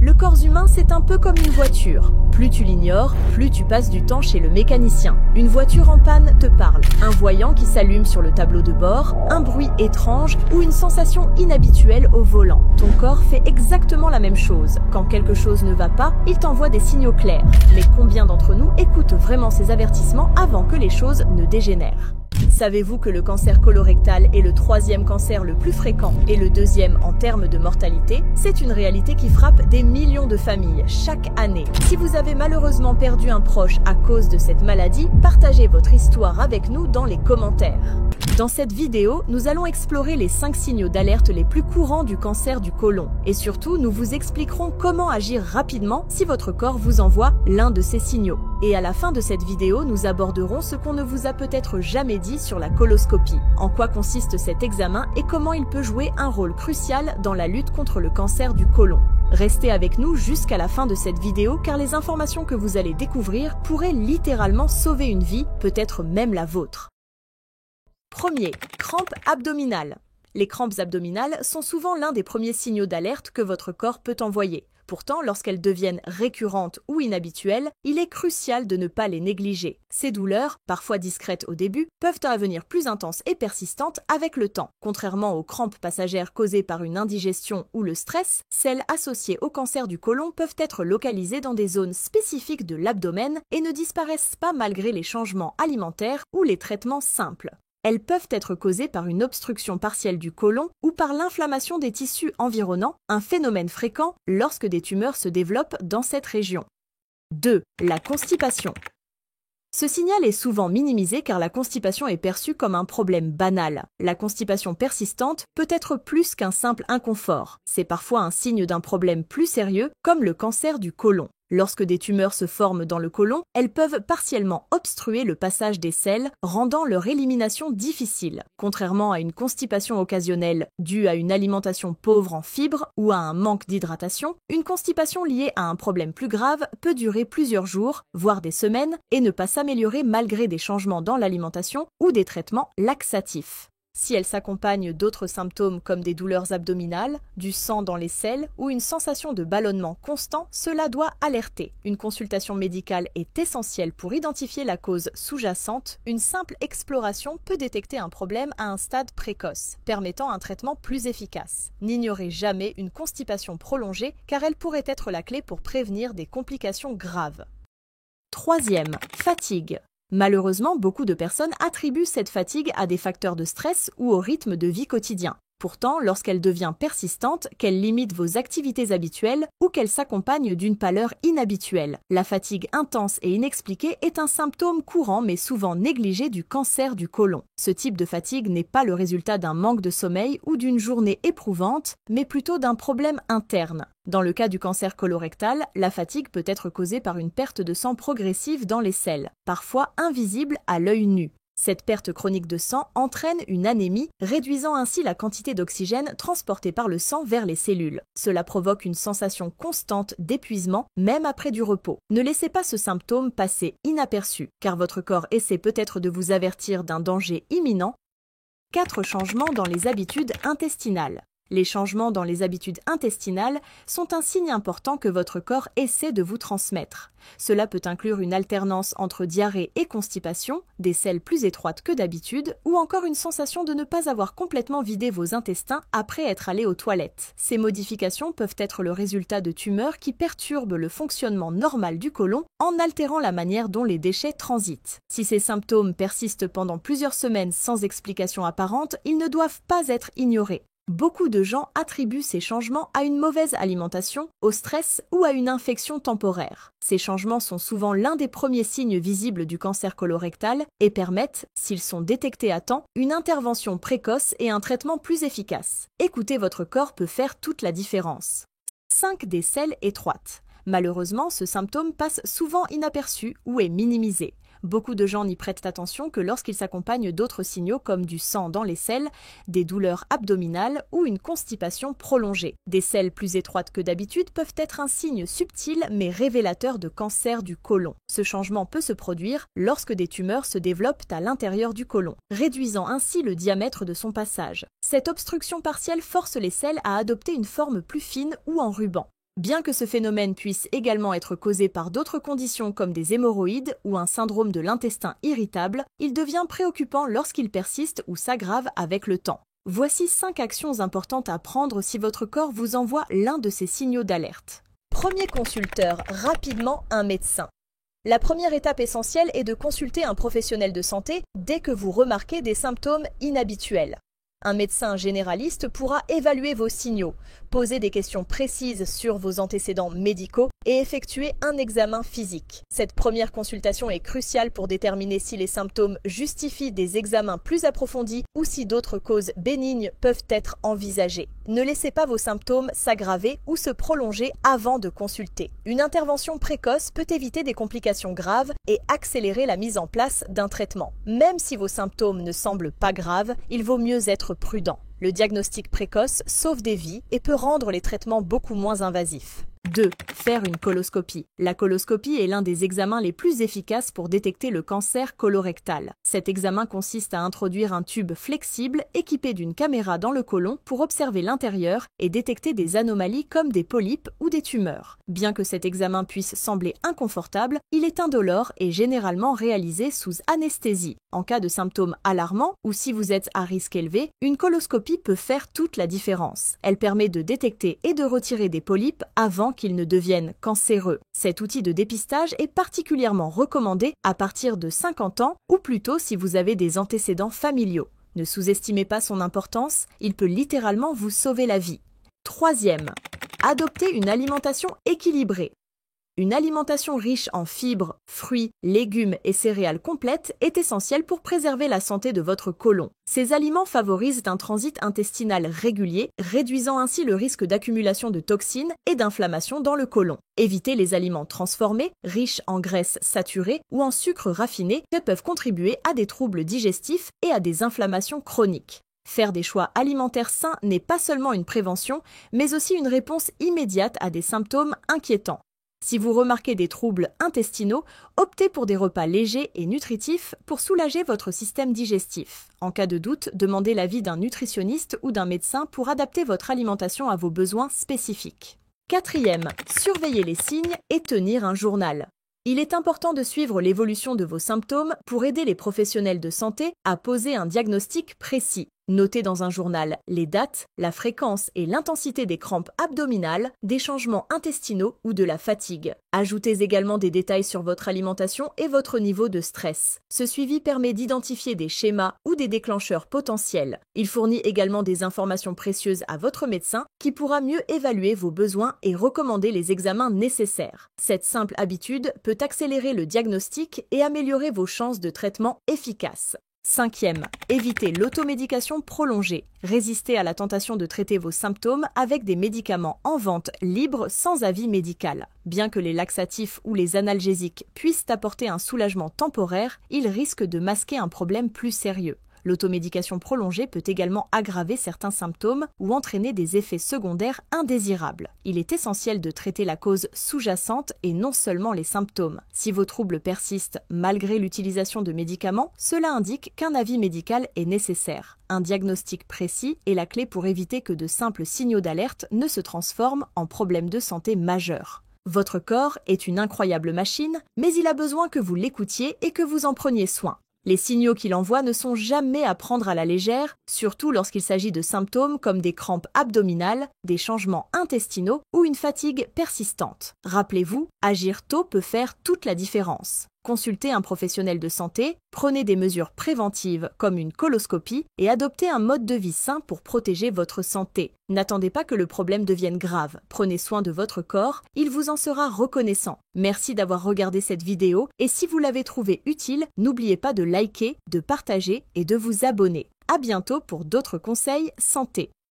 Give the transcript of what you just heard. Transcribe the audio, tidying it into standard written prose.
Le corps humain, c'est un peu comme une voiture. Plus tu l'ignores, plus tu passes du temps chez le mécanicien. Une voiture en panne te parle. Un voyant qui s'allume sur le tableau de bord, un bruit étrange ou une sensation inhabituelle au volant. Ton corps fait exactement la même chose. Quand quelque chose ne va pas, il t'envoie des signaux clairs. Mais combien d'entre nous écoutent vraiment ces avertissements avant que les choses ne dégénèrent ? Savez-vous que le cancer colorectal est le 3e cancer le plus fréquent et le 2e en termes de mortalité? C'est une réalité qui frappe des millions de familles chaque année. Si vous avez malheureusement perdu un proche à cause de cette maladie, partagez votre histoire avec nous dans les commentaires. Dans cette vidéo, nous allons explorer les 5 signaux d'alerte les plus courants du cancer du côlon. Et surtout, nous vous expliquerons comment agir rapidement si votre corps vous envoie l'un de ces signaux. Et à la fin de cette vidéo, nous aborderons ce qu'on ne vous a peut-être jamais dit sur la coloscopie. En quoi consiste cet examen et comment il peut jouer un rôle crucial dans la lutte contre le cancer du côlon. Restez avec nous jusqu'à la fin de cette vidéo car les informations que vous allez découvrir pourraient littéralement sauver une vie, peut-être même la vôtre. Premier, crampes abdominales. Les crampes abdominales sont souvent l'un des premiers signaux d'alerte que votre corps peut envoyer. Pourtant, lorsqu'elles deviennent récurrentes ou inhabituelles, il est crucial de ne pas les négliger. Ces douleurs, parfois discrètes au début, peuvent devenir plus intenses et persistantes avec le temps. Contrairement aux crampes passagères causées par une indigestion ou le stress, celles associées au cancer du côlon peuvent être localisées dans des zones spécifiques de l'abdomen et ne disparaissent pas malgré les changements alimentaires ou les traitements simples. Elles peuvent être causées par une obstruction partielle du côlon ou par l'inflammation des tissus environnants, un phénomène fréquent lorsque des tumeurs se développent dans cette région. 2. La constipation. Ce signal est souvent minimisé car la constipation est perçue comme un problème banal. La constipation persistante peut être plus qu'un simple inconfort. C'est parfois un signe d'un problème plus sérieux, comme le cancer du côlon. Lorsque des tumeurs se forment dans le côlon, elles peuvent partiellement obstruer le passage des selles, rendant leur élimination difficile. Contrairement à une constipation occasionnelle due à une alimentation pauvre en fibres ou à un manque d'hydratation, une constipation liée à un problème plus grave peut durer plusieurs jours, voire des semaines, et ne pas s'améliorer malgré des changements dans l'alimentation ou des traitements laxatifs. Si elle s'accompagne d'autres symptômes comme des douleurs abdominales, du sang dans les selles ou une sensation de ballonnement constant, cela doit alerter. Une consultation médicale est essentielle pour identifier la cause sous-jacente. Une simple exploration peut détecter un problème à un stade précoce, permettant un traitement plus efficace. N'ignorez jamais une constipation prolongée car elle pourrait être la clé pour prévenir des complications graves. Troisième, fatigue. Malheureusement, beaucoup de personnes attribuent cette fatigue à des facteurs de stress ou au rythme de vie quotidien. Pourtant, lorsqu'elle devient persistante, qu'elle limite vos activités habituelles ou qu'elle s'accompagne d'une pâleur inhabituelle, la fatigue intense et inexpliquée est un symptôme courant mais souvent négligé du cancer du côlon. Ce type de fatigue n'est pas le résultat d'un manque de sommeil ou d'une journée éprouvante, mais plutôt d'un problème interne. Dans le cas du cancer colorectal, la fatigue peut être causée par une perte de sang progressive dans les selles, parfois invisible à l'œil nu. Cette perte chronique de sang entraîne une anémie, réduisant ainsi la quantité d'oxygène transportée par le sang vers les cellules. Cela provoque une sensation constante d'épuisement, même après du repos. Ne laissez pas ce symptôme passer inaperçu, car votre corps essaie peut-être de vous avertir d'un danger imminent. 4 changements dans les habitudes intestinales. Les changements dans les habitudes intestinales sont un signe important que votre corps essaie de vous transmettre. Cela peut inclure une alternance entre diarrhée et constipation, des selles plus étroites que d'habitude, ou encore une sensation de ne pas avoir complètement vidé vos intestins après être allé aux toilettes. Ces modifications peuvent être le résultat de tumeurs qui perturbent le fonctionnement normal du côlon en altérant la manière dont les déchets transitent. Si ces symptômes persistent pendant plusieurs semaines sans explication apparente, ils ne doivent pas être ignorés. Beaucoup de gens attribuent ces changements à une mauvaise alimentation, au stress ou à une infection temporaire. Ces changements sont souvent l'un des premiers signes visibles du cancer colorectal et permettent, s'ils sont détectés à temps, une intervention précoce et un traitement plus efficace. Écouter votre corps peut faire toute la différence. 5 des selles étroites. Malheureusement, ce symptôme passe souvent inaperçu ou est minimisé. Beaucoup de gens n'y prêtent attention que lorsqu'il s'accompagne d'autres signaux comme du sang dans les selles, des douleurs abdominales ou une constipation prolongée. Des selles plus étroites que d'habitude peuvent être un signe subtil mais révélateur de cancer du côlon. Ce changement peut se produire lorsque des tumeurs se développent à l'intérieur du côlon, réduisant ainsi le diamètre de son passage. Cette obstruction partielle force les selles à adopter une forme plus fine ou en ruban. Bien que ce phénomène puisse également être causé par d'autres conditions comme des hémorroïdes ou un syndrome de l'intestin irritable, il devient préoccupant lorsqu'il persiste ou s'aggrave avec le temps. Voici 5 actions importantes à prendre si votre corps vous envoie l'un de ces signaux d'alerte. Premier consulteur, rapidement un médecin. La première étape essentielle est de consulter un professionnel de santé dès que vous remarquez des symptômes inhabituels. Un médecin généraliste pourra évaluer vos signaux, poser des questions précises sur vos antécédents médicaux et effectuer un examen physique. Cette première consultation est cruciale pour déterminer si les symptômes justifient des examens plus approfondis ou si d'autres causes bénignes peuvent être envisagées. Ne laissez pas vos symptômes s'aggraver ou se prolonger avant de consulter. Une intervention précoce peut éviter des complications graves et accélérer la mise en place d'un traitement. Même si vos symptômes ne semblent pas graves, il vaut mieux être prudent. Le diagnostic précoce sauve des vies et peut rendre les traitements beaucoup moins invasifs. 2. Faire une coloscopie. La coloscopie est l'un des examens les plus efficaces pour détecter le cancer colorectal. Cet examen consiste à introduire un tube flexible équipé d'une caméra dans le côlon pour observer l'intérieur et détecter des anomalies comme des polypes ou des tumeurs. Bien que cet examen puisse sembler inconfortable, il est indolore et généralement réalisé sous anesthésie. En cas de symptômes alarmants ou si vous êtes à risque élevé, une coloscopie peut faire toute la différence. Elle permet de détecter et de retirer des polypes avant qu'ils ne deviennent cancéreux. Cet outil de dépistage est particulièrement recommandé à partir de 50 ans ou plutôt si vous avez des antécédents familiaux. Ne sous-estimez pas son importance, il peut littéralement vous sauver la vie. 3e, adopter une alimentation équilibrée. Une alimentation riche en fibres, fruits, légumes et céréales complètes est essentielle pour préserver la santé de votre côlon. Ces aliments favorisent un transit intestinal régulier, réduisant ainsi le risque d'accumulation de toxines et d'inflammation dans le côlon. Évitez les aliments transformés, riches en graisses saturées ou en sucres raffinés qui peuvent contribuer à des troubles digestifs et à des inflammations chroniques. Faire des choix alimentaires sains n'est pas seulement une prévention, mais aussi une réponse immédiate à des symptômes inquiétants. Si vous remarquez des troubles intestinaux, optez pour des repas légers et nutritifs pour soulager votre système digestif. En cas de doute, demandez l'avis d'un nutritionniste ou d'un médecin pour adapter votre alimentation à vos besoins spécifiques. 4e, surveiller les signes et tenir un journal. Il est important de suivre l'évolution de vos symptômes pour aider les professionnels de santé à poser un diagnostic précis. Notez dans un journal les dates, la fréquence et l'intensité des crampes abdominales, des changements intestinaux ou de la fatigue. Ajoutez également des détails sur votre alimentation et votre niveau de stress. Ce suivi permet d'identifier des schémas ou des déclencheurs potentiels. Il fournit également des informations précieuses à votre médecin qui pourra mieux évaluer vos besoins et recommander les examens nécessaires. Cette simple habitude peut accélérer le diagnostic et améliorer vos chances de traitement efficaces. 5e, évitez l'automédication prolongée. Résistez à la tentation de traiter vos symptômes avec des médicaments en vente libre sans avis médical. Bien que les laxatifs ou les analgésiques puissent apporter un soulagement temporaire, ils risquent de masquer un problème plus sérieux. L'automédication prolongée peut également aggraver certains symptômes ou entraîner des effets secondaires indésirables. Il est essentiel de traiter la cause sous-jacente et non seulement les symptômes. Si vos troubles persistent malgré l'utilisation de médicaments, cela indique qu'un avis médical est nécessaire. Un diagnostic précis est la clé pour éviter que de simples signaux d'alerte ne se transforment en problèmes de santé majeurs. Votre corps est une incroyable machine, mais il a besoin que vous l'écoutiez et que vous en preniez soin. Les signaux qu'il envoie ne sont jamais à prendre à la légère, surtout lorsqu'il s'agit de symptômes comme des crampes abdominales, des changements intestinaux ou une fatigue persistante. Rappelez-vous, agir tôt peut faire toute la différence. Consultez un professionnel de santé, prenez des mesures préventives comme une coloscopie et adoptez un mode de vie sain pour protéger votre santé. N'attendez pas que le problème devienne grave. Prenez soin de votre corps, il vous en sera reconnaissant. Merci d'avoir regardé cette vidéo et si vous l'avez trouvée utile, n'oubliez pas de liker, de partager et de vous abonner. À bientôt pour d'autres conseils santé.